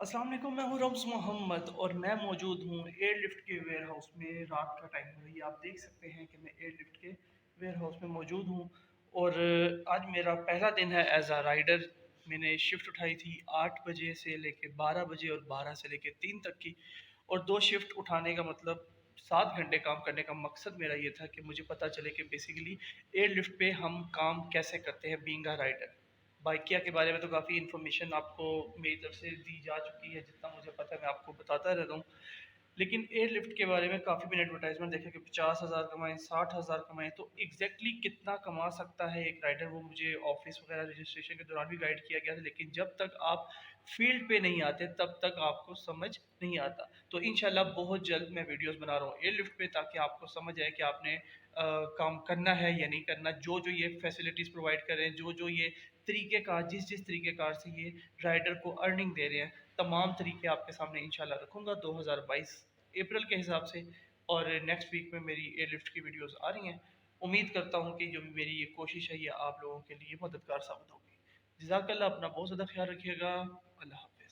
अस्सलाम वालेकुम, मैं हूँ रम्ज़ मोहम्मद और मैं मौजूद हूँ एयरलिफ्ट के वेयर हाउस में। रात का टाइम है, ये आप देख सकते हैं कि मैं एयरलिफ्ट के वेयर हाउस में मौजूद हूँ। और आज मेरा पहला दिन है एज आ राइडर। मैंने शिफ्ट उठाई थी 8 बजे से लेके 12 बजे और 12 से लेके 3 तक की। और दो शिफ्ट उठाने का मतलब 7 घंटे काम करने का मकसद मेरा ये था कि मुझे पता चले कि बेसिकली एयरलिफ्ट पे हम काम कैसे करते हैं बीइंग अ राइडर। बाइकिया के बारे में तो काफ़ी इन्फॉर्मेशन आपको मेरी तरफ से दी जा चुकी है, जितना मुझे पता है मैं आपको बताता रहता हूँ। लेकिन एयरलिफ्ट के बारे में काफ़ी मैंने एडवर्टाइजमेंट देखा कि 50,000 कमाएं, 60,000 कमाएं, तो एग्जैक्टली कितना कमा सकता है एक राइडर, वो मुझे ऑफिस वगैरह रजिस्ट्रेशन के दौरान भी गाइड किया गया था। लेकिन जब तक आप फील्ड पे नहीं आते तब तक आपको समझ नहीं आता। तो इंशाल्लाह बहुत जल्द मैं वीडियोस बना रहा हूँ एयरलिफ्ट पे, ताकि आपको समझ आए कि आपने काम करना है या नहीं करना। जो जो ये फैसिलिटीज़ प्रोवाइड कर रहे हैं, जो जो ये तरीक़ेकार, जिस जिस तरीक़ेकार से ये राइडर को अर्निंग दे रहे हैं, तमाम तरीके आपके सामने इंशाल्लाह रखूँगा 2022 अप्रैल के हिसाब से। और नेक्स्ट वीक में मेरी एयरलिफ्ट की वीडियोस आ रही हैं। उम्मीद करता हूँ कि जो भी मेरी ये कोशिश है ये आप लोगों के लिए मददगार साबित होगी। जज़ाकल्लाह, अपना बहुत ज़्यादा ख्याल रखिएगा। अल्लाह हाफ़िज़।